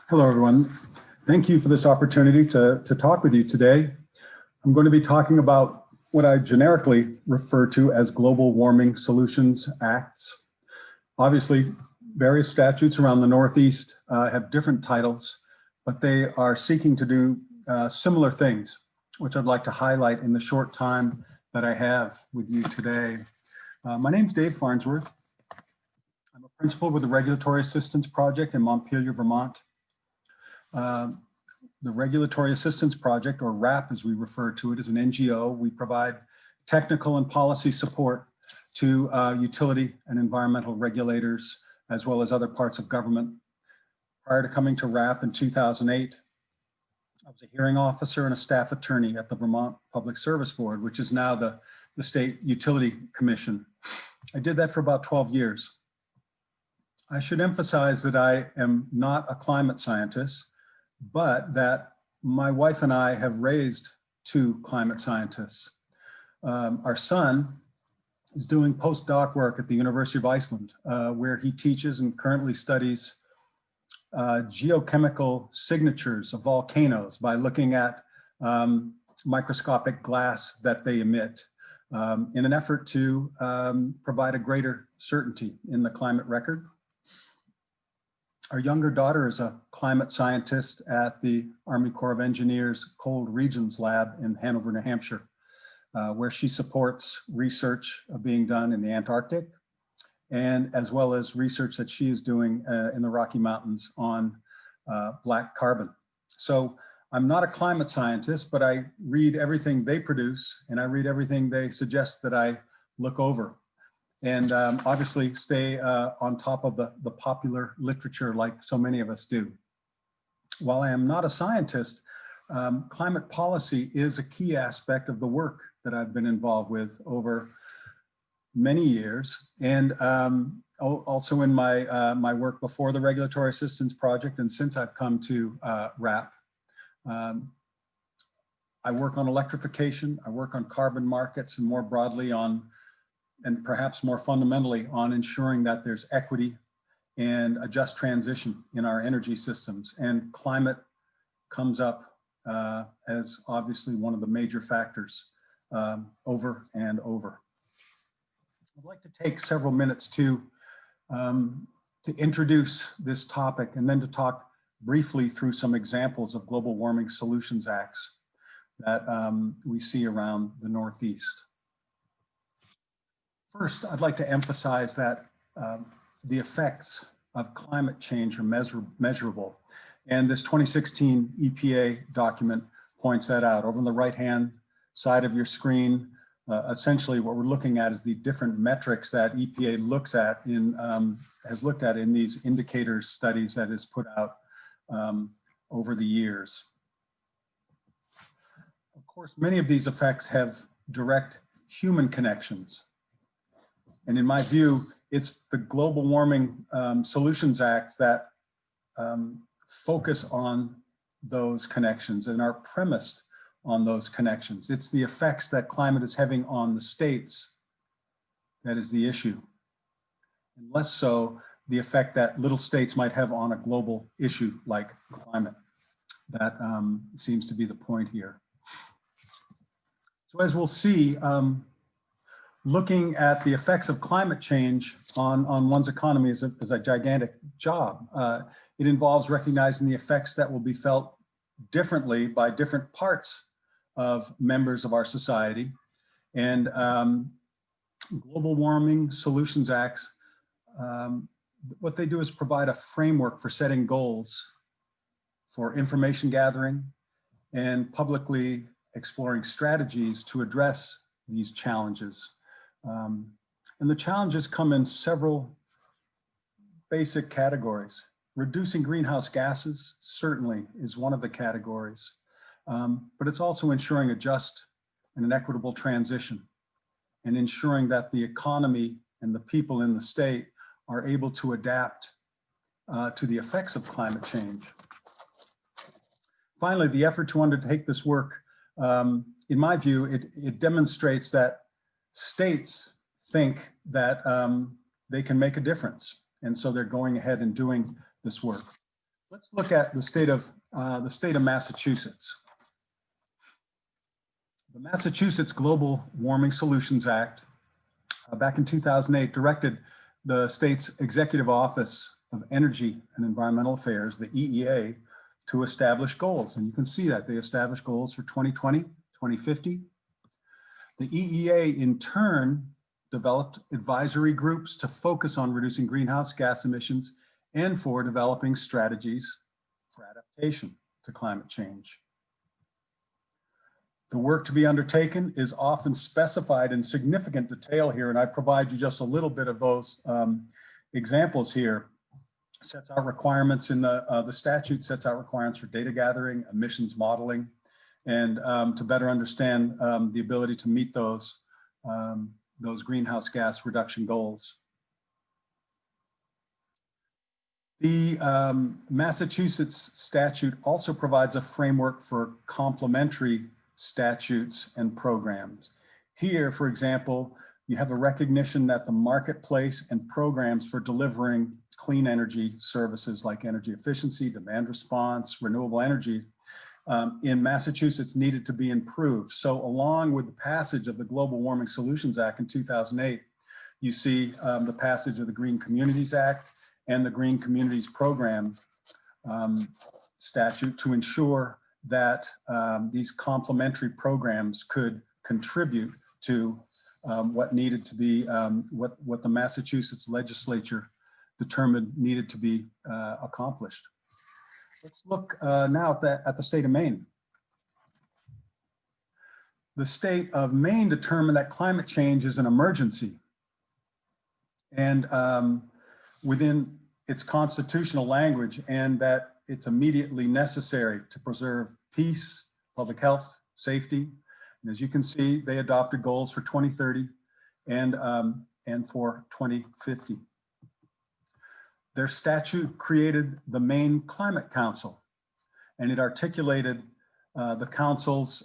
Hello, everyone. Thank you for this opportunity to talk with you today. I'm going to be talking about what I generically refer to as Global Warming Solutions Acts. Obviously, various statutes around the Northeast have different titles, but they are seeking to do similar things, which I'd like to highlight in the short time that I have with you today. My name's Dave Farnsworth. I'm a principal with the Regulatory Assistance Project in Montpelier, Vermont. The Regulatory Assistance Project, or RAP as we refer to it, is an NGO. We provide technical and policy support to utility and environmental regulators, as well as other parts of government. Prior to coming to RAP in 2008, I was a hearing officer and a staff attorney at the Vermont Public Service Board, which is now the State Utility Commission. I did that for about 12 years. I should emphasize that I am not a climate scientist, but that my wife and I have raised two climate scientists. Our son is doing postdoc work at the University of Iceland, where he teaches and currently studies geochemical signatures of volcanoes by looking at microscopic glass that they emit in an effort to provide a greater certainty in the climate record. Our younger daughter is a climate scientist at the Army Corps of Engineers Cold Regions Lab in Hanover, New Hampshire, where she supports research being done in the Antarctic, and as well as research that she is doing in the Rocky Mountains on black carbon. So I'm not a climate scientist, but I read everything they produce and I read everything they suggest that I look over. And obviously stay on top of the popular literature like so many of us do. While I am not a scientist, climate policy is a key aspect of the work that I've been involved with over many years. And also in my work before the Regulatory Assistance Project, and since I've come to RAP, I work on electrification, I work on carbon markets, and more broadly on, and perhaps more fundamentally, on ensuring that there's equity and a just transition in our energy systems. And climate comes up as obviously one of the major factors over and over. I'd like to take several minutes to introduce this topic and then to talk briefly through some examples of global warming solutions acts that we see around the Northeast. First, I'd like to emphasize that the effects of climate change are measurable. And this 2016 EPA document points that out. Over on the right-hand side of your screen, essentially what we're looking at is the different metrics that EPA looks at has looked at in these indicators studies that is put out over the years. Of course, many of these effects have direct human connections. And in my view, it's the Global Warming Solutions Act that focus on those connections and are premised on those connections. It's the effects that climate is having on the states that is the issue, and less so the effect that little states might have on a global issue like climate. That seems to be the point here. So as we'll see, looking at the effects of climate change on one's economy is a gigantic job. It involves recognizing the effects that will be felt differently by different parts of members of our society. And Global Warming Solutions Acts, what they do is provide a framework for setting goals for information gathering and publicly exploring strategies to address these challenges. And the challenges come in several basic categories. Reducing greenhouse gases certainly is one of the categories, but it's also ensuring a just and an equitable transition and ensuring that the economy and the people in the state are able to adapt to the effects of climate change. Finally, the effort to undertake this work, in my view, it demonstrates that states think that they can make a difference. And so they're going ahead and doing this work. Let's look at the state of Massachusetts. The Massachusetts Global Warming Solutions Act back in 2008 directed the state's Executive Office of Energy and Environmental Affairs, the EEA, to establish goals. And you can see that they established goals for 2020, 2050. The EEA in turn developed advisory groups to focus on reducing greenhouse gas emissions and for developing strategies for adaptation to climate change. The work to be undertaken is often specified in significant detail here, and I provide you just a little bit of those examples here. Sets out requirements in the statute, sets out requirements for data gathering, emissions modeling, and to better understand the ability to meet those greenhouse gas reduction goals. The Massachusetts statute also provides a framework for complementary statutes and programs. Here, for example, you have a recognition that the marketplace and programs for delivering clean energy services like energy efficiency, demand response, renewable energy in Massachusetts needed to be improved. So along with the passage of the Global Warming Solutions Act in 2008, you see the passage of the Green Communities Act and the Green Communities Program statute to ensure that these complementary programs could contribute to what needed to be, what the Massachusetts legislature determined needed to be accomplished. Let's look now at the state of Maine. The state of Maine determined that climate change is an emergency. And within its constitutional language, and that it's immediately necessary to preserve peace, public health, safety. And as you can see, they adopted goals for 2030 and for 2050. Their statute created the Maine Climate Council, and it articulated the council's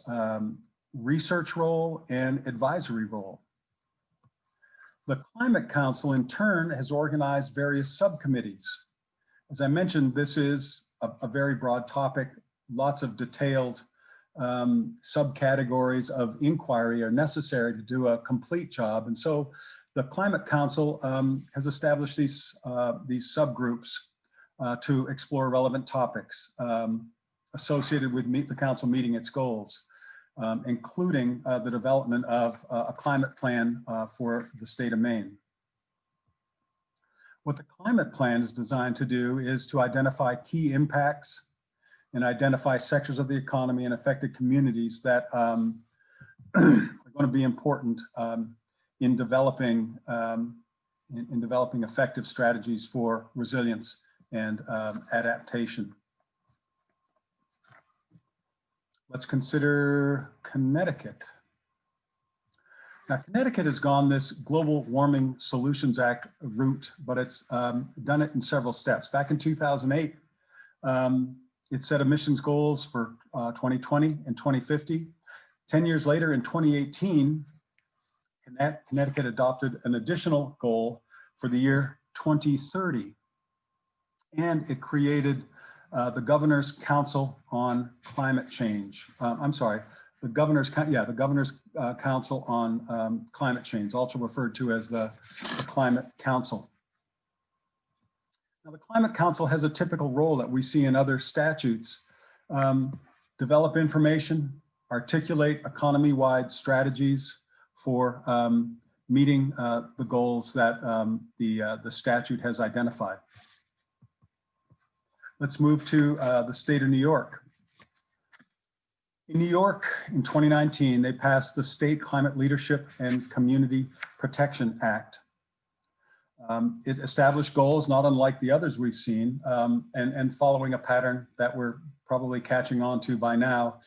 research role and advisory role. The Climate Council, in turn, has organized various subcommittees. As I mentioned, this is a very broad topic. Lots of detailed subcategories of inquiry are necessary to do a complete job. And so the Climate Council has established these subgroups to explore relevant topics associated with the council meeting its goals, including the development of a climate plan for the state of Maine. What the climate plan is designed to do is to identify key impacts and identify sectors of the economy and affected communities that are going to be important in developing effective strategies for resilience and adaptation. Let's consider Connecticut. Now, Connecticut has gone this Global Warming Solutions Act route, but it's done it in several steps. Back in 2008, it set emissions goals for 2020 and 2050. 10 years later, in 2018, Connecticut adopted an additional goal for the year 2030. And it created the Governor's Council on Climate Change. The Governor's Council on Climate Change, also referred to as the Climate Council. Now, the Climate Council has a typical role that we see in other statutes: develop information, articulate economy-wide strategies for meeting the goals that the statute has identified. Let's move to the state of New York. In New York, in 2019, they passed the State Climate Leadership and Community Protection Act. It established goals not unlike the others we've seen, and following a pattern that we're probably catching on to by now.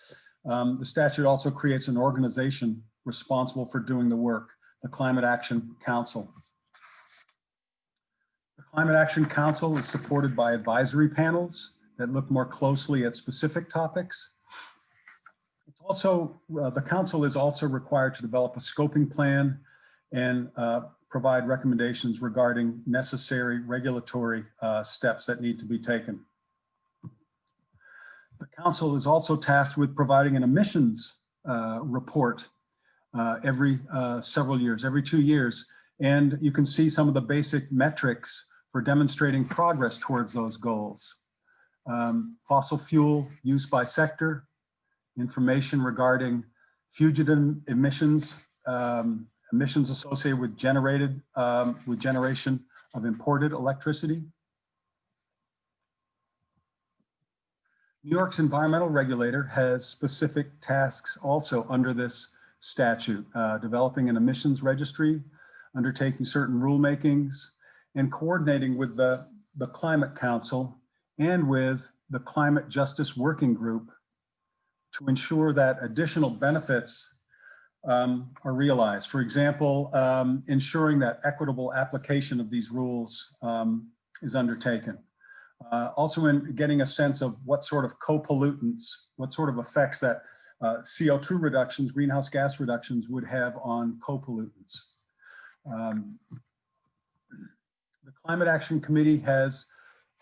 The statute also creates an organization responsible for doing the work, the Climate Action Council. The Climate Action Council is supported by advisory panels that look more closely at specific topics. It's also, the council is also required to develop a scoping plan and provide recommendations regarding necessary regulatory steps that need to be taken. The council is also tasked with providing an emissions report every several years, every 2 years. And you can see some of the basic metrics for demonstrating progress towards those goals. Fossil fuel use by sector, information regarding fugitive emissions, emissions associated with generation of imported electricity. New York's environmental regulator has specific tasks also under this statute, developing an emissions registry, undertaking certain rulemakings, and coordinating with the Climate Council and with the Climate Justice Working Group to ensure that additional benefits are realized. For example, ensuring that equitable application of these rules is undertaken. Also in getting a sense of what sort of co-pollutants, what sort of effects that CO2 reductions, greenhouse gas reductions would have on co-pollutants. The Climate Action Committee has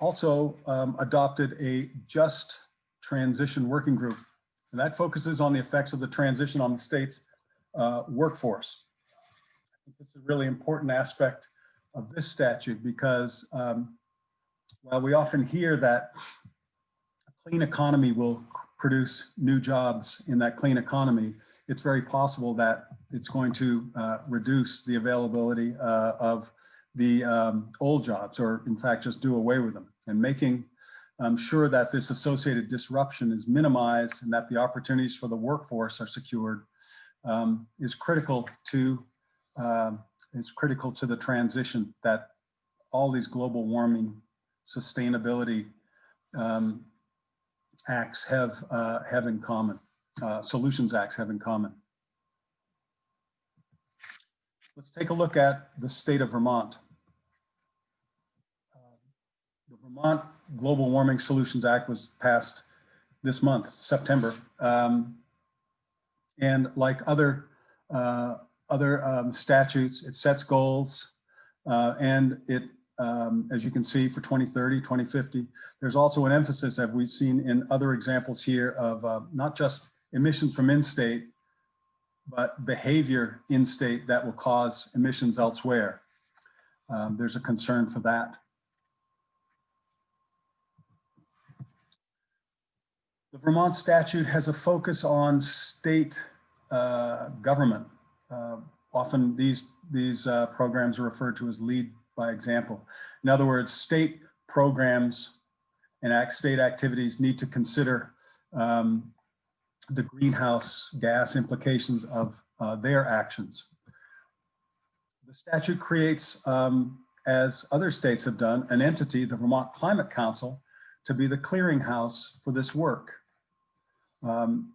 also adopted a just transition working group, and that focuses on the effects of the transition on the state's workforce. I think this is a really important aspect of this statute because while we often hear that a clean economy will produce new jobs in that clean economy, it's very possible that it's going to reduce the availability of the old jobs, or in fact, just do away with them. And making sure that this associated disruption is minimized and that the opportunities for the workforce are secured is critical to the transition that all these global warming sustainability acts have in common, solutions acts have in common. Let's take a look at the state of Vermont. The Vermont Global Warming Solutions Act was passed this month, September. And like other statutes, it sets goals and it, as you can see, for 2030, 2050, there's also an emphasis, as we've seen in other examples here, of not just emissions from in-state, but behavior in-state that will cause emissions elsewhere. There's a concern for that. The Vermont statute has a focus on state government. Often these programs are referred to as lead by example. In other words, state programs and state activities need to consider the greenhouse gas implications of their actions. The statute creates, as other states have done, an entity, the Vermont Climate Council, to be the clearinghouse for this work.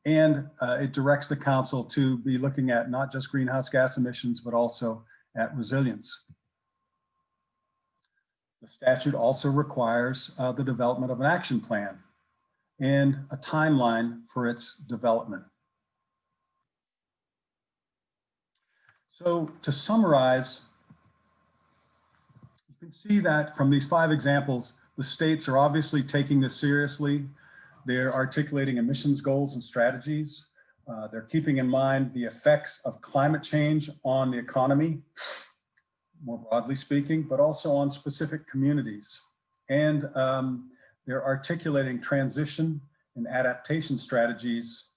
It directs the council to be looking at not just greenhouse gas emissions, but also at resilience. The statute also requires the development of an action plan and a timeline for its development. So to summarize, you can see that from these 5 examples, the states are obviously taking this seriously. They're articulating emissions goals and strategies. They're keeping in mind the effects of climate change on the economy, more broadly speaking, but also on specific communities. And they're articulating transition and adaptation strategies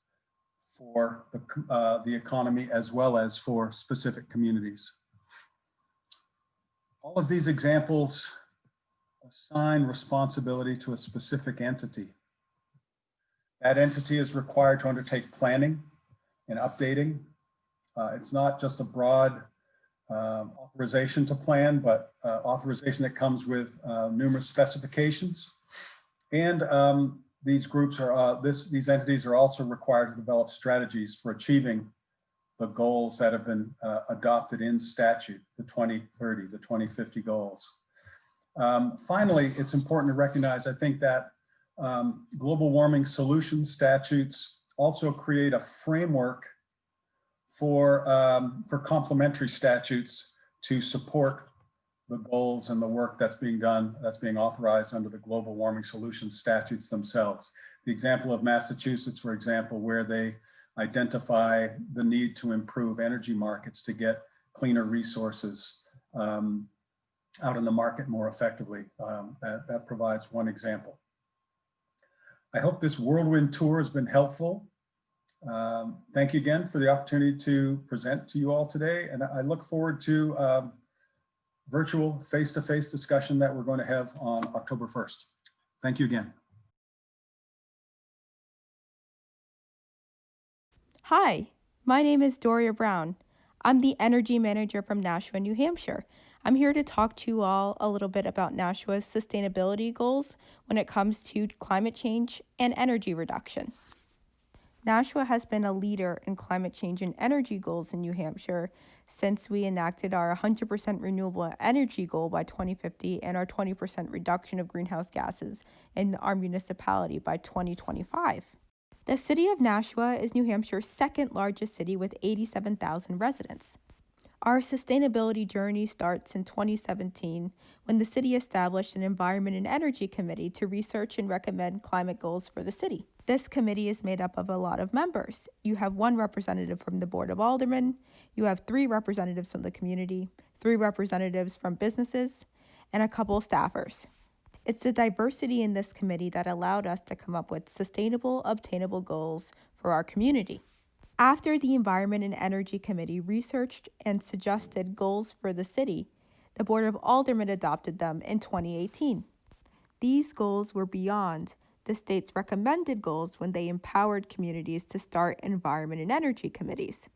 for the economy as well as for specific communities. All of these examples assign responsibility to a specific entity. That entity is required to undertake planning and updating. It's not just a broad authorization to plan, but authorization that comes with numerous specifications. And these groups are, these entities are also required to develop strategies for achieving the goals that have been adopted in statute, the 2030, the 2050 goals. Finally, it's important to recognize, I think, that global warming solution statutes also create a framework for complementary statutes to support the goals and the work that's being done, that's being authorized under the global warming solution statutes themselves. the example of Massachusetts, for example, where they identify the need to improve energy markets to get cleaner resources out in the market more effectively. That provides one example. I hope this whirlwind tour has been helpful. Thank you again for the opportunity to present to you all today. And I look forward to virtual face-to-face discussion that we're going to have on October 1st. Thank you again. Hi, my name is Doria Brown. I'm the energy manager from Nashua, New Hampshire. I'm here to talk to you all a little bit about Nashua's sustainability goals when it comes to climate change and energy reduction. Nashua has been a leader in climate change and energy goals in New Hampshire since we enacted our 100% renewable energy goal by 2050 and our 20% reduction of greenhouse gases in our municipality by 2025. The city of Nashua is New Hampshire's second largest city with 87,000 residents. Our sustainability journey starts in 2017 when the city established an Environment and Energy Committee to research and recommend climate goals for the city. This committee is made up of a lot of members. You have one representative from the Board of Aldermen, you have 3 representatives from the community, 3 representatives from businesses, and a couple staffers. It's the diversity in this committee that allowed us to come up with sustainable, obtainable goals for our community. After the Environment and Energy Committee researched and suggested goals for the city, the Board of Aldermen adopted them in 2018. These goals were beyond the state's recommended goals when they empowered communities to start environment and energy committees.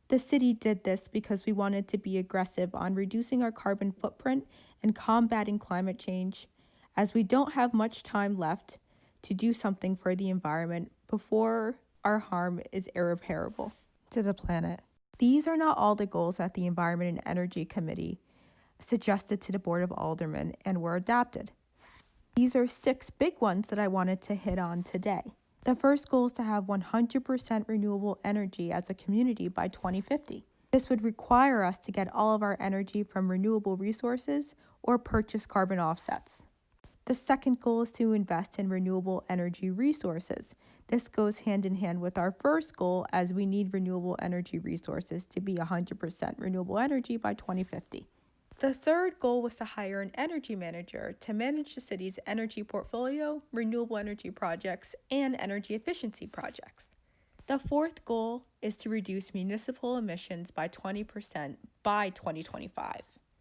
The city did this because we wanted to be aggressive on reducing our carbon footprint and combating climate change, as we don't have much time left to do something for the environment before our harm is irreparable to the planet. These are not all the goals that the Environment and Energy Committee suggested to the Board of Aldermen and were adopted. These are 6 big ones that I wanted to hit on today. The first goal is to have 100% renewable energy as a community by 2050. This would require us to get all of our energy from renewable resources or purchase carbon offsets. The second goal is to invest in renewable energy resources. This goes hand in hand with our first goal, as we need renewable energy resources to be 100% renewable energy by 2050. The third goal was to hire an energy manager to manage the city's energy portfolio, renewable energy projects, and energy efficiency projects. The fourth goal is to reduce municipal emissions by 20% by 2025.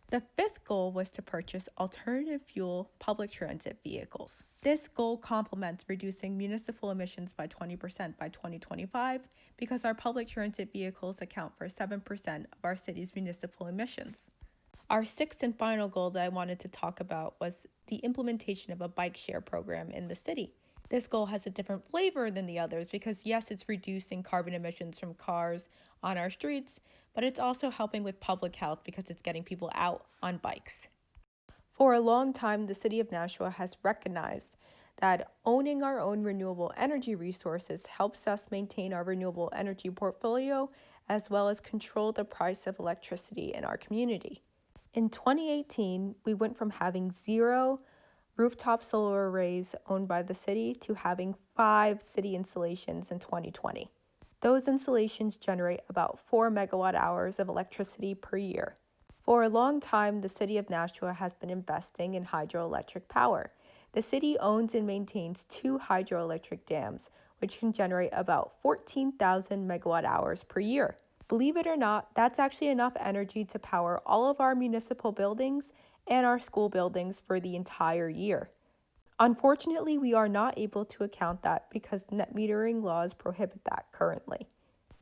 The fifth goal was to purchase alternative fuel public transit vehicles. This goal complements reducing municipal emissions by 20% by 2025 because our public transit vehicles account for 7% of our city's municipal emissions. Our sixth and final goal that I wanted to talk about was the implementation of a bike share program in the city. This goal has a different flavor than the others because yes, it's reducing carbon emissions from cars on our streets, but it's also helping with public health because it's getting people out on bikes. For a long time, the city of Nashua has recognized that owning our own renewable energy resources helps us maintain our renewable energy portfolio as well as control the price of electricity in our community. In 2018, we went from having 0 rooftop solar arrays owned by the city to having 5 city installations in 2020. Those installations generate about 4 megawatt hours of electricity per year. For a long time, the city of Nashua has been investing in hydroelectric power. The city owns and maintains 2 hydroelectric dams, which can generate about 14,000 megawatt hours per year. Believe it or not, that's actually enough energy to power all of our municipal buildings and our school buildings for the entire year. Unfortunately, we are not able to account that because net metering laws prohibit that currently.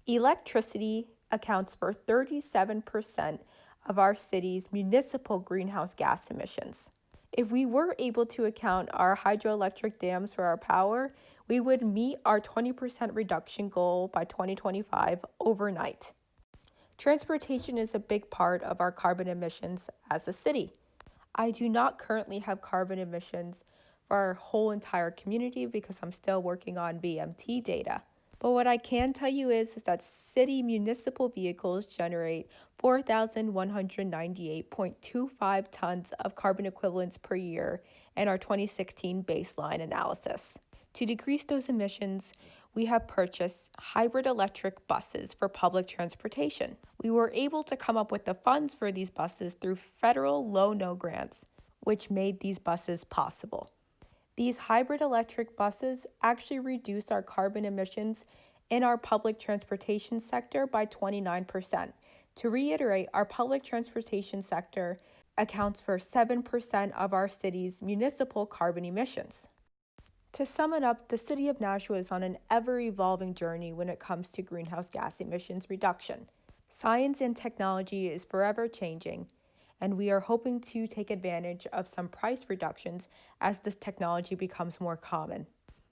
Electricity accounts for 37% of our city's municipal greenhouse gas emissions. If we were able to account our hydroelectric dams for our power, we would meet our 20% reduction goal by 2025 overnight. Transportation is a big part of our carbon emissions as a city. I do not currently have carbon emissions for our whole entire community because I'm still working on VMT data. But what I can tell you is that city municipal vehicles generate 4,198.25 tons of carbon equivalents per year in our 2016 baseline analysis. To decrease those emissions, we have purchased hybrid electric buses for public transportation. We were able to come up with the funds for these buses through federal low-no grants, which made these buses possible. These hybrid electric buses actually reduce our carbon emissions in our public transportation sector by 29%. To reiterate, our public transportation sector accounts for 7% of our city's municipal carbon emissions. To sum it up, the city of Nashua is on an ever-evolving journey when it comes to greenhouse gas emissions reduction. Science and technology is forever changing, and we are hoping to take advantage of some price reductions as this technology becomes more common.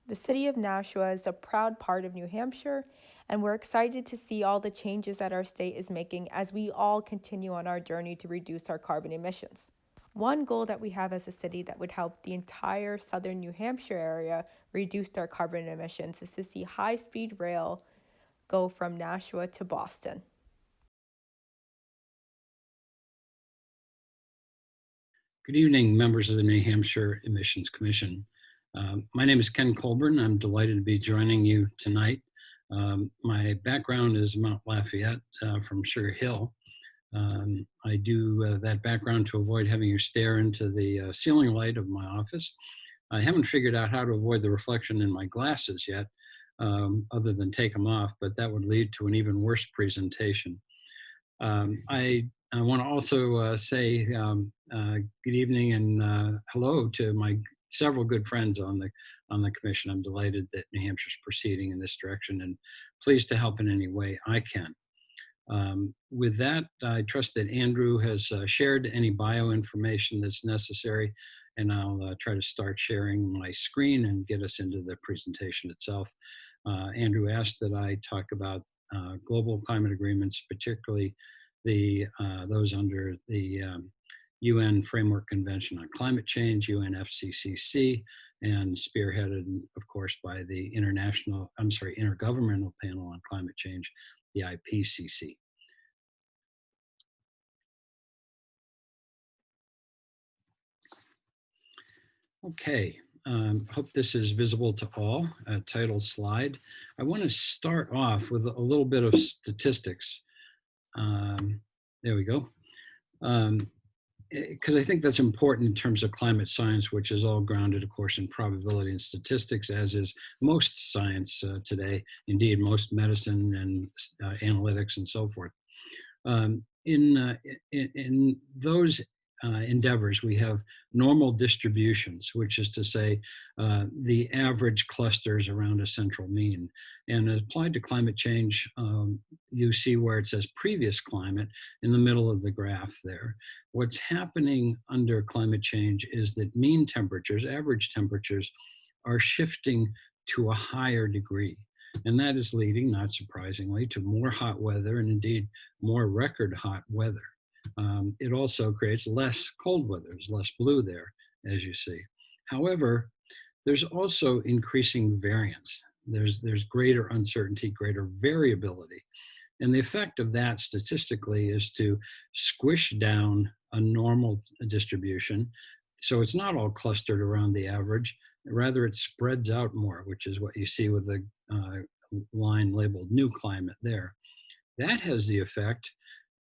The city of Nashua is a proud part of New Hampshire, and we're excited to see all the changes that our state is making as we all continue on our journey to reduce our carbon emissions. One goal that we have as a city that would help the entire southern New Hampshire area reduce their carbon emissions is to see high-speed rail go from Nashua to Boston. Good evening, members of the New Hampshire Emissions Commission. My name is Ken Colburn. I'm delighted to be joining you tonight. My background is Mount Lafayette from Sugar Hill. I do that background to avoid having you stare into the ceiling light of my office. I haven't figured out how to avoid the reflection in my glasses yet, other than take them off, but that would lead to an even worse presentation. I want to also say good evening and hello to my several good friends on the commission. I'm delighted that New Hampshire's proceeding in this direction and pleased to help in any way I can. With that, I trust that Andrew has shared any bio information that's necessary, and I'll try to start sharing my screen and get us into the presentation itself. Andrew asked that I talk about global climate agreements, particularly those under the UN Framework Convention on Climate Change, UNFCCC, and spearheaded, of course, by the Intergovernmental Panel on Climate Change, the IPCC. Okay, hope this is visible to all. Title slide. I want to start off with a little bit of statistics. There we go. Because I think that's important in terms of climate science, which is all grounded, of course, in probability and statistics, as is most science today, indeed most medicine and analytics and so forth. In those endeavors, we have normal distributions, which is to say the average clusters around a central mean. And applied to climate change, you see where it says previous climate in the middle of the graph there. What's happening under climate change is that mean temperatures, average temperatures, are shifting to a higher degree. And that is leading, not surprisingly, to more hot weather and indeed more record hot weather. It also creates less cold weather. There's less blue there, as you see. However, there's also increasing variance. There's greater uncertainty, greater variability. And the effect of that statistically is to squish down a normal distribution. So it's not all clustered around the average. Rather, it spreads out more, which is what you see with the line labeled new climate there. That has the effect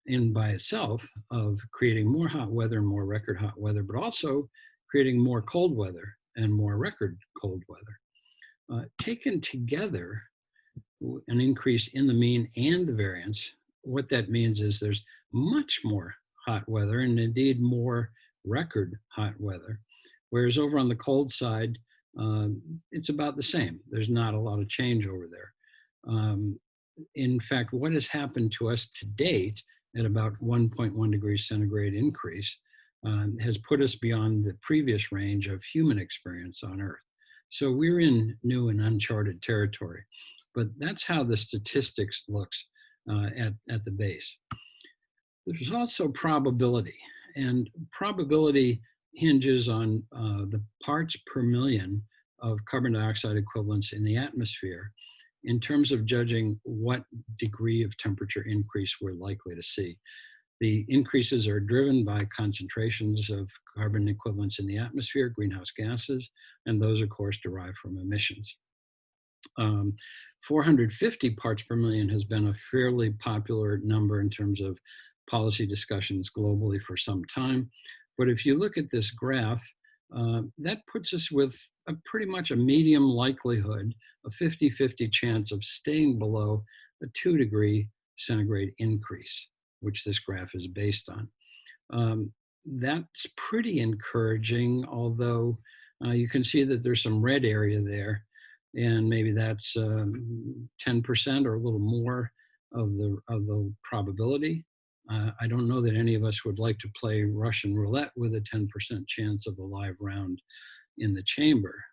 in by itself of creating more hot weather, more record hot weather, but also creating more cold weather and more record cold weather. Taken together, an increase in the mean and the variance, what that means is there's much more hot weather and indeed more record hot weather. Whereas over on the cold side, it's about the same. There's not a lot of change over there. In fact, what has happened to us to date at about 1.1 degrees centigrade increase has put us beyond the previous range of human experience on Earth. So we're in new and uncharted territory, but that's how the statistics looks at the base. There's also probability, and probability hinges on the parts per million of carbon dioxide equivalents in the atmosphere in terms of judging what degree of temperature increase we're likely to see. The increases are driven by concentrations of carbon equivalents in the atmosphere, greenhouse gases, and those, of course, derive from emissions. 450 parts per million has been a fairly popular number in terms of policy discussions globally for some time. But if you look at this graph, that puts us with pretty much a medium likelihood, a 50-50 chance of staying below a 2 degree centigrade increase, which this graph is based on. That's pretty encouraging, although you can see that there's some red area there, and maybe that's 10% or a little more of the probability. I don't know that any of us would like to play Russian roulette with a 10% chance of a live round in the chamber.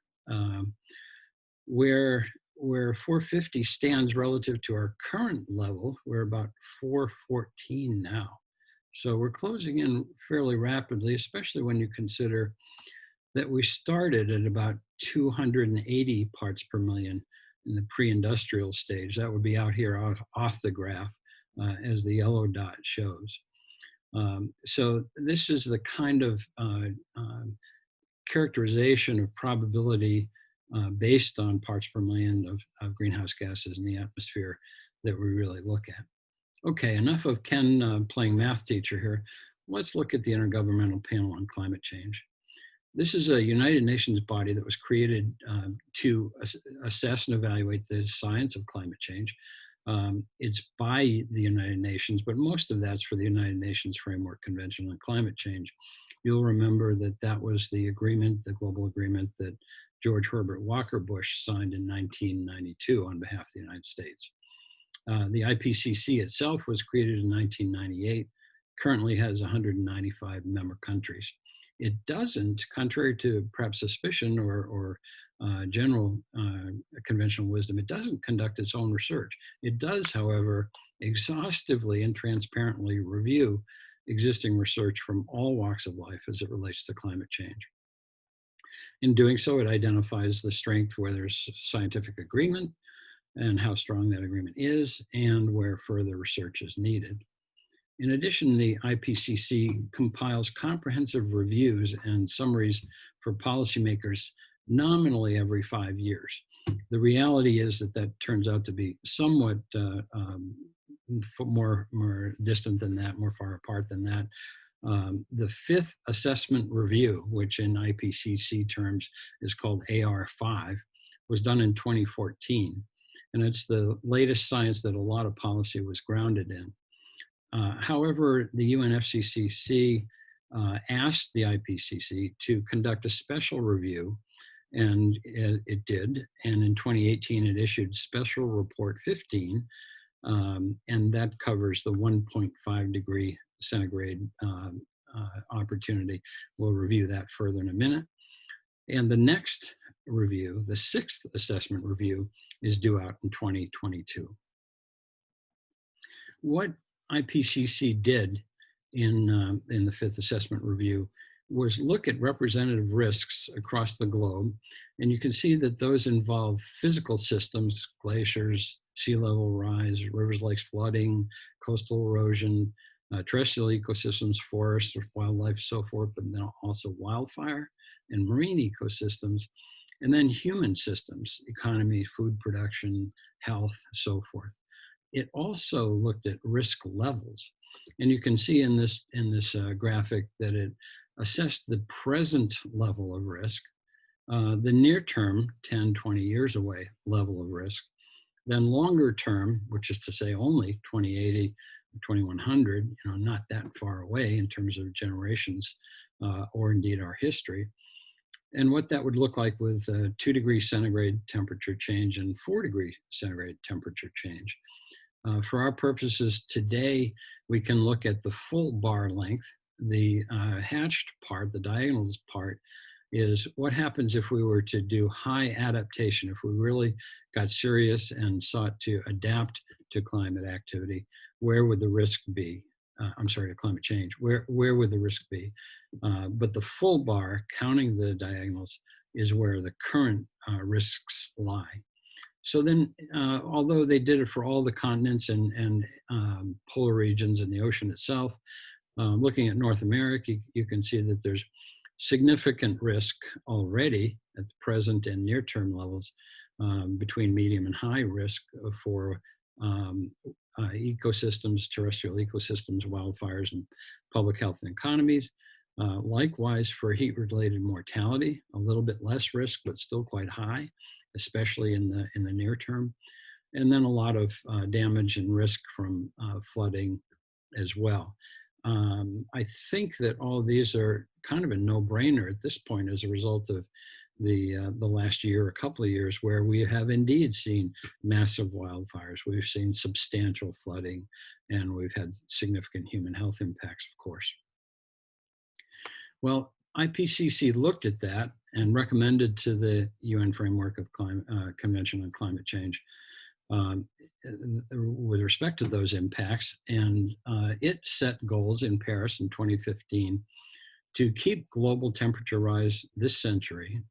Where 450 stands relative to our current level, we're about 414 now. So we're closing in fairly rapidly, especially when you consider that we started at about 280 parts per million in the pre-industrial stage. That would be out here off the graph as the yellow dot shows. So this is the kind of characterization of probability based on parts per million of greenhouse gases in the atmosphere that we really look at. Okay, enough of Ken playing math teacher here. Let's look at the Intergovernmental Panel on Climate Change. This is a United Nations body that was created to assess and evaluate the science of climate change. It's by the United Nations, but most of that's for the United Nations Framework Convention on Climate Change. You'll remember that that was the agreement, the global agreement that George Herbert Walker Bush signed in 1992 on behalf of the United States. The IPCC itself was created in 1998, currently has 195 member countries. It doesn't, contrary to perhaps suspicion or general conventional wisdom, it doesn't conduct its own research. It does, however, exhaustively and transparently review existing research from all walks of life as it relates to climate change. In doing so, it identifies the strength where there's scientific agreement and how strong that agreement is, and where further research is needed. In addition, the IPCC compiles comprehensive reviews and summaries for policymakers nominally every 5 years. The reality is that turns out to be somewhat more distant than that, more far apart than that. The fifth assessment review, which in IPCC terms is called AR5, was done in 2014. And it's the latest science that a lot of policy was grounded in. However, the UNFCCC asked the IPCC to conduct a special review, and it did. And in 2018, it issued Special Report 15, and that covers the 1.5 degree centigrade opportunity. We'll review that further in a minute. And the next review, the sixth assessment review, is due out in 2022. What IPCC did in the fifth assessment review was look at representative risks across the globe. And you can see that those involve physical systems, glaciers, sea level rise, rivers, lakes, flooding, coastal erosion, terrestrial ecosystems, forests, wildlife, so forth, but then also wildfire and marine ecosystems, and then human systems, economy, food production, health, so forth. It also looked at risk levels. And you can see in this graphic that it assessed the present level of risk, the near term, 10, 20 years away level of risk, then longer term, which is to say only 2080, 2100, not that far away in terms of generations or indeed our history, and what that would look like with 2 degree centigrade temperature change and 4 degree centigrade temperature change. For our purposes today, we can look at the full bar length. The hatched part, the diagonals part, is what happens if we were to do high adaptation, if we really got serious and sought to adapt to climate activity. Where would the risk be? To climate change. Where would the risk be? But the full bar, counting the diagonals, is where the current risks lie. So then, although they did it for all the continents and polar regions and the ocean itself, looking at North America, you can see that there's significant risk already at the present and near-term levels between medium and high risk for ecosystems, terrestrial ecosystems, wildfires, and public health and economies. Likewise, for heat-related mortality, a little bit less risk, but still quite high, especially in the near term. And then a lot of damage and risk from flooding as well. I think that all of these are kind of a no-brainer at this point as a result of the last year, a couple of years, where we have indeed seen massive wildfires. We've seen substantial flooding, and we've had significant human health impacts, of course. Well, IPCC looked at that and recommended to the UN Framework of Convention on Climate Change with respect to those impacts, and it set goals in Paris in 2015 to keep global temperature rise this century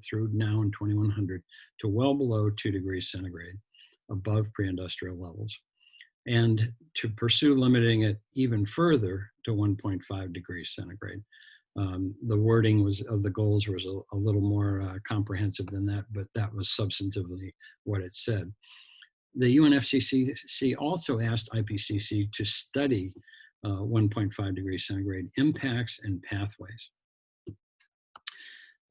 through now in 2100 to well below 2 degrees centigrade, above pre-industrial levels, and to pursue limiting it even further to 1.5 degrees centigrade. The wording of the goals was a little more comprehensive than that, but that was substantively what it said. The UNFCCC also asked IPCC to study 1.5 degrees centigrade impacts and pathways.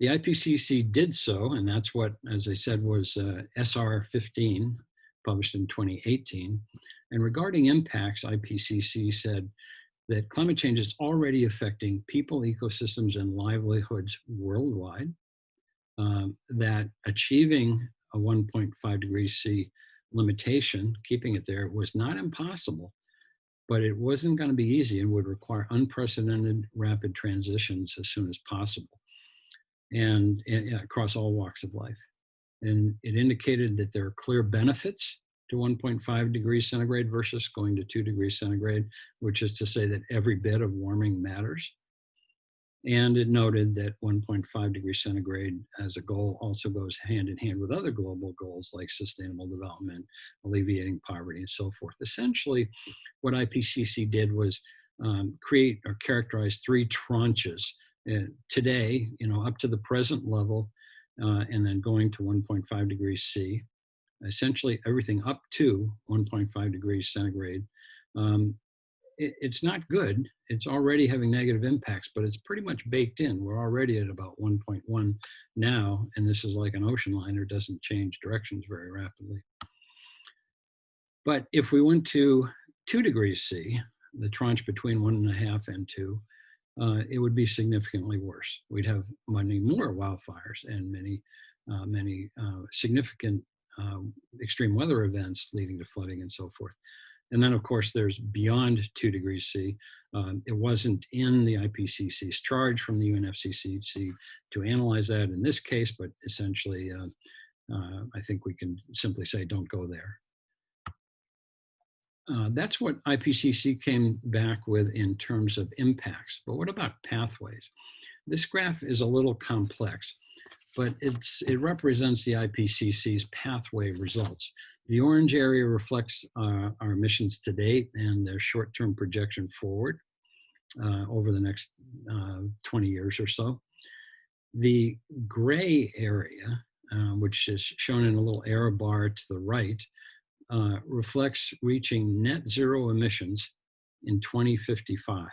The IPCC did so, and that's what, as I said, was SR 15, published in 2018. And regarding impacts, IPCC said that climate change is already affecting people, ecosystems, and livelihoods worldwide, that achieving a 1.5 degrees C limitation, keeping it there, was not impossible, but it wasn't going to be easy and would require unprecedented rapid transitions as soon as possible, and across all walks of life. And it indicated that there are clear benefits to 1.5 degrees centigrade versus going to 2 degrees centigrade, which is to say that every bit of warming matters. And it noted that 1.5 degrees centigrade as a goal also goes hand in hand with other global goals like sustainable development, alleviating poverty, and so forth. Essentially, what IPCC did was create or characterize 3 tranches. Today, up to the present level, and then going to 1.5 degrees C, essentially everything up to 1.5 degrees centigrade. It's not good. It's already having negative impacts, but it's pretty much baked in. We're already at about 1.1 now, and this is like an ocean liner, doesn't change directions very rapidly. But if we went to 2 degrees C, the tranche between 1.5 and 2, it would be significantly worse. We'd have many more wildfires and many significant extreme weather events leading to flooding and so forth. And then, of course, there's beyond 2 degrees C. It wasn't in the IPCC's charge from the UNFCCC to analyze that in this case, but essentially, I think we can simply say, don't go there. That's what IPCC came back with in terms of impacts. But what about pathways? This graph is a little complex, but it represents the IPCC's pathway results. The orange area reflects our emissions to date and their short-term projection forward over the next 20 years or so. The gray area, which is shown in a little error bar to the right, reflects reaching net zero emissions in 2055.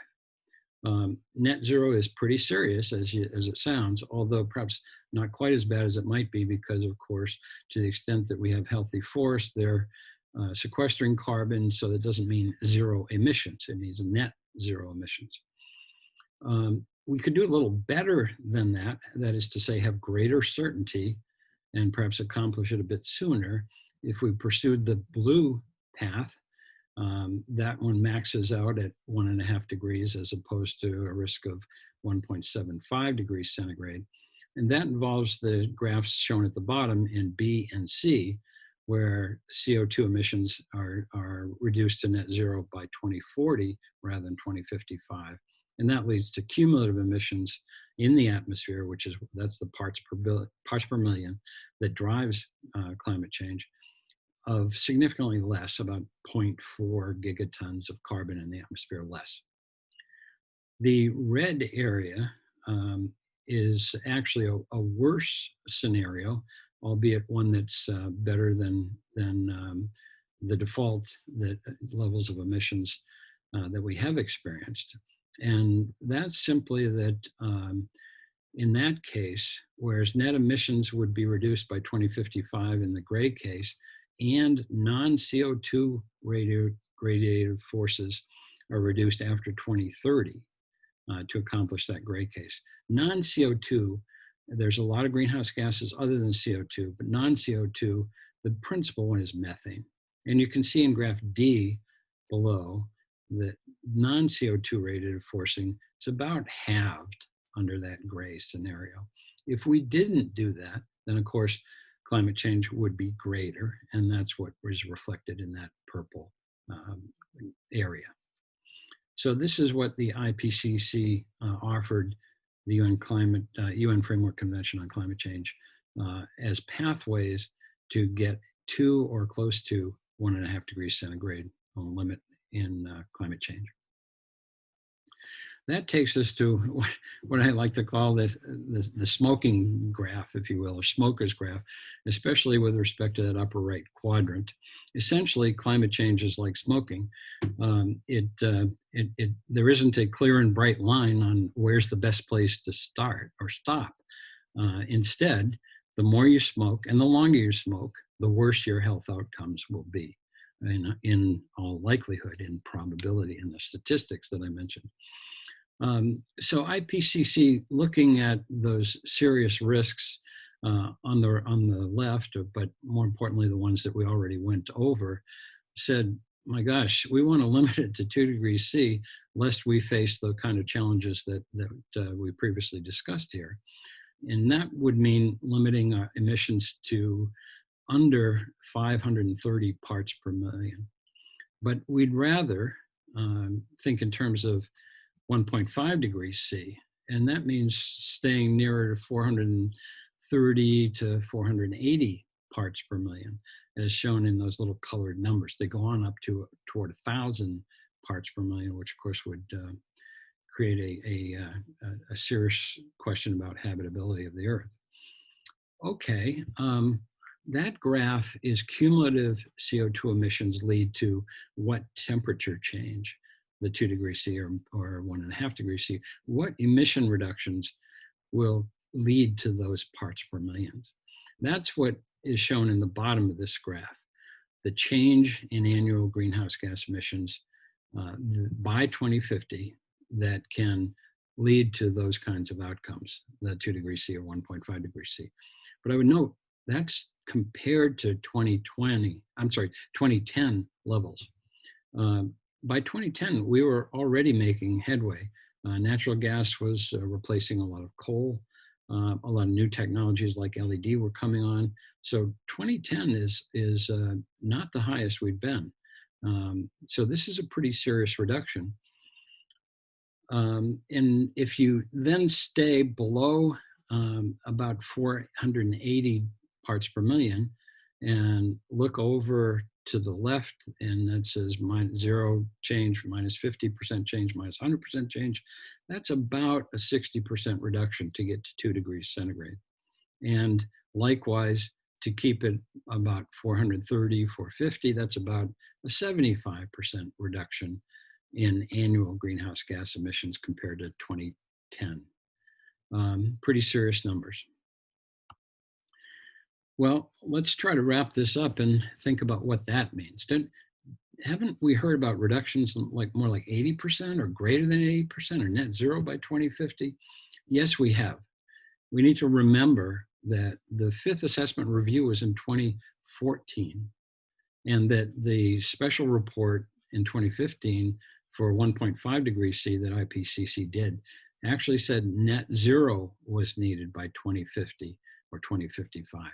Net zero is pretty serious as it sounds, although perhaps not quite as bad as it might be because, of course, to the extent that we have healthy forests, they're sequestering carbon, so that doesn't mean zero emissions. It means net zero emissions. We could do a little better than that, that is to say, have greater certainty and perhaps accomplish it a bit sooner if we pursued the blue path. That one maxes out at 1.5 degrees as opposed to a risk of 1.75 degrees centigrade. And that involves the graphs shown at the bottom in B and C, where CO2 emissions are reduced to net zero by 2040 rather than 2055. And that leads to cumulative emissions in the atmosphere, that's the parts per million that drives climate change, of significantly less, about 0.4 gigatons of carbon in the atmosphere less. The red area is actually a worse scenario, albeit one that's better than the default levels of emissions that we have experienced. And that's simply that in that case, whereas net emissions would be reduced by 2055 in the gray case, and non-CO2 radiative forces are reduced after 2030 to accomplish that gray case. Non-CO2, there's a lot of greenhouse gases other than CO2, but non-CO2, the principal one is methane. And you can see in graph D below that non-CO2 radiative forcing is about halved under that gray scenario. If we didn't do that, then of course, climate change would be greater, and that's what was reflected in that purple area. So this is what the IPCC offered the UN Framework Convention on Climate Change as pathways to get to or close to 1.5 degrees centigrade limit in climate change. That takes us to what I like to call the smoking graph, if you will, or smoker's graph, especially with respect to that upper right quadrant. Essentially, climate change is like smoking. There isn't a clear and bright line on where's the best place to start or stop. Instead, the more you smoke and the longer you smoke, the worse your health outcomes will be, in all likelihood, in probability, in the statistics that I mentioned. So IPCC, looking at those serious risks on the left, but more importantly, the ones that we already went over, said, my gosh, we want to limit it to 2 degrees C, lest we face the kind of challenges that we previously discussed here. And that would mean limiting our emissions to under 530 parts per million. But we'd rather think in terms of 1.5 degrees C, and that means staying nearer to 430 to 480 parts per million, as shown in those little colored numbers. They go on up to toward 1,000 parts per million, which of course would create a serious question about habitability of the Earth. Okay, that graph is cumulative CO2 emissions lead to what temperature change? The 2 degrees C or 1.5 degrees C, what emission reductions will lead to those parts per million? That's what is shown in the bottom of this graph. The change in annual greenhouse gas emissions by 2050 that can lead to those kinds of outcomes, the 2 degrees C or 1.5 degrees C. But I would note that's compared to 2010 levels. By 2010, we were already making headway. Natural gas was replacing a lot of coal. A lot of new technologies like LED were coming on. So 2010 is not the highest we've been. So this is a pretty serious reduction. And if you then stay below about 480 parts per million and look over to the left, and that says zero change, minus 50% change, minus 100% change, that's about a 60% reduction to get to 2 degrees centigrade. And likewise, to keep it about 430, 450, that's about a 75% reduction in annual greenhouse gas emissions compared to 2010. Pretty serious numbers. Well, let's try to wrap this up and think about what that means. Haven't we heard about reductions like more like 80% or greater than 80% or net zero by 2050? Yes, we have. We need to remember that the fifth assessment review was in 2014, and that the special report in 2015 for 1.5 degrees C that IPCC did actually said net zero was needed by 2050 or 2055.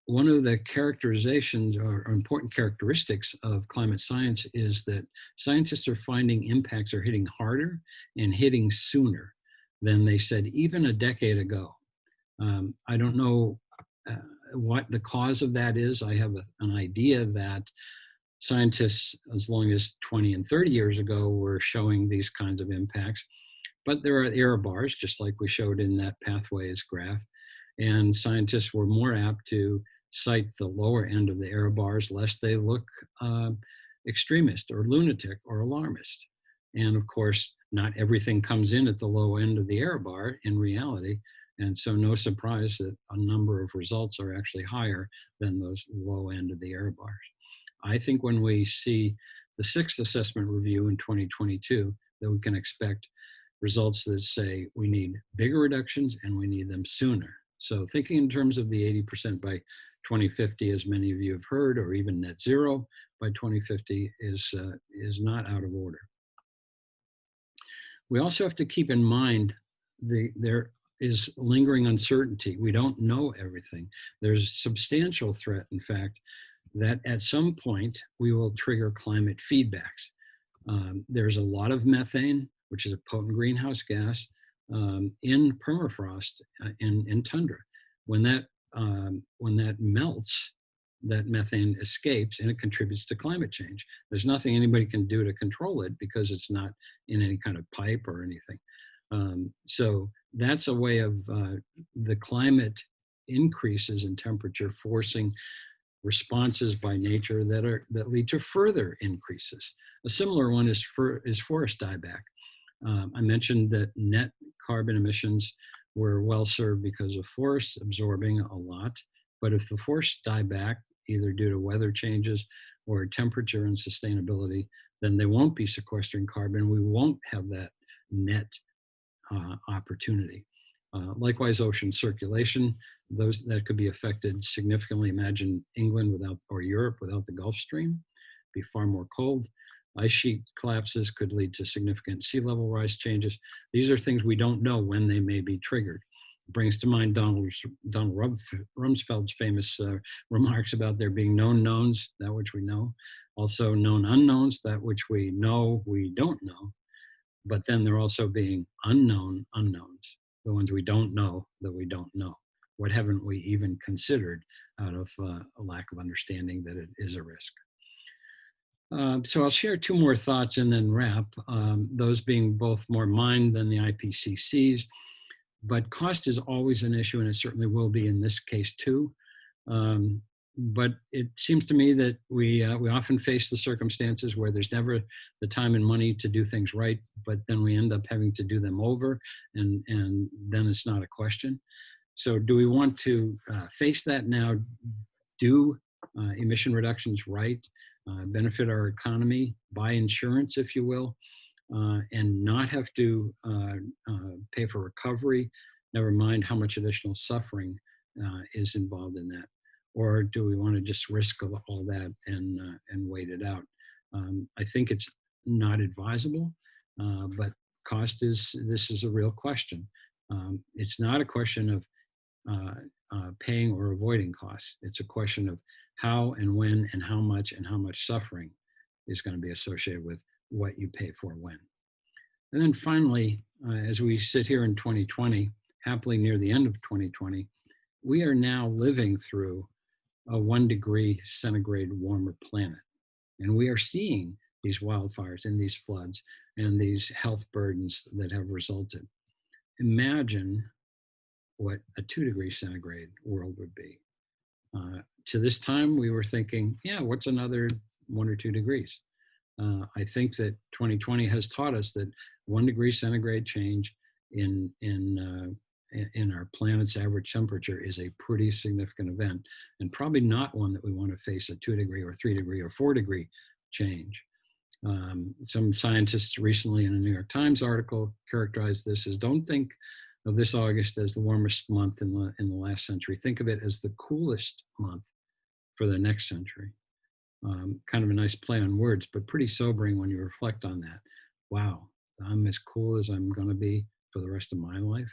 one of the characterizations or important characteristics of climate science is that scientists are finding impacts are hitting harder and hitting sooner than they said even a decade ago. I don't know what the cause of that is. I have an idea that scientists, as long as 20 and 30 years ago, were showing these kinds of impacts. But there are error bars, just like we showed in that pathways graph. And scientists were more apt to cite the lower end of the error bars, lest they look extremist or lunatic or alarmist. And of course, not everything comes in at the low end of the error bar in reality. And so no surprise that a number of results are actually higher than those low end of the error bars. I think when we see the 6th assessment review in 2022, that we can expect results that say we need bigger reductions and we need them sooner. So thinking in terms of the 80% by 2050, as many of you have heard, or even net zero by 2050 is not out of order. We also have to keep in mind there is lingering uncertainty. We don't know everything. There's substantial threat, in fact, that at some point we will trigger climate feedbacks. There's a lot of methane, which is a potent greenhouse gas, in permafrost in tundra. When that melts, that methane escapes and it contributes to climate change. There's nothing anybody can do to control it because it's not in any kind of pipe or anything. So that's a way of the climate increases in temperature forcing responses by nature that lead to further increases. A similar one is forest dieback. I mentioned that net carbon emissions were well served because of forests absorbing a lot. But if the forests die back, either due to weather changes or temperature and sustainability, then they won't be sequestering carbon. We won't have that net opportunity. Likewise, ocean circulation, that could be affected significantly. Imagine England or Europe without the Gulf Stream, be far more cold. Ice sheet collapses could lead to significant sea level rise changes. These are things we don't know when they may be triggered. It brings to mind Donald Rumsfeld's famous remarks about there being known knowns, that which we know, also known unknowns, that which we know we don't know, but then there also being unknown unknowns, the ones we don't know that we don't know. What haven't we even considered out of a lack of understanding that it is a risk? So I'll share 2 more thoughts and then wrap, those being both more mine than the IPCC's. But cost is always an issue, and it certainly will be in this case too. But it seems to me that we often face the circumstances where there's never the time and money to do things right, but then we end up having to do them over, and then it's not a question. So do we want to face that now, do emission reductions right, benefit our economy, buy insurance, if you will, and not have to pay for recovery, never mind how much additional suffering is involved in that? Or do we want to just risk all that and wait it out? I think it's not advisable, but this is a real question. It's not a question of paying or avoiding costs. It's a question of how and when and how much suffering is going to be associated with what you pay for when. And then finally, as we sit here in 2020, happily near the end of 2020, we are now living through a 1 degree centigrade warmer planet. And we are seeing these wildfires and these floods and these health burdens that have resulted. Imagine what a 2 degree centigrade world would be. To this time, we were thinking, yeah, what's another 1 or 2 degrees? I think that 2020 has taught us that 1 degree centigrade change in our planet's average temperature is a pretty significant event, and probably not one that we want to face a 2 degree or 3 degree or 4 degree change. Some scientists recently in a New York Times article characterized this as, don't think of this August as the warmest month in the last century. Think of it as the coolest month for the next century. Kind of a nice play on words, but pretty sobering when you reflect on that. Wow, I'm as cool as I'm going to be for the rest of my life.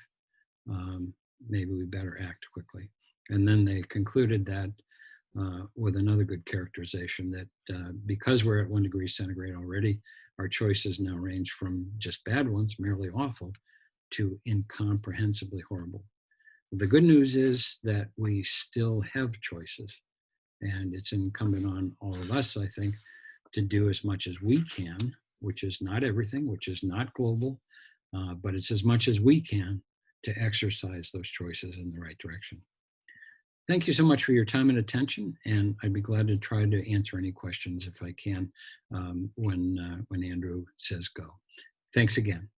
Maybe we better act quickly. And then they concluded that with another good characterization that because we're at 1 degree centigrade already, our choices now range from just bad ones, merely awful, to incomprehensibly horrible. The good news is that we still have choices, and it's incumbent on all of us, I think, to do as much as we can, which is not everything, which is not global, but it's as much as we can to exercise those choices in the right direction. Thank you so much for your time and attention, and I'd be glad to try to answer any questions if I can when Andrew says go. Thanks again.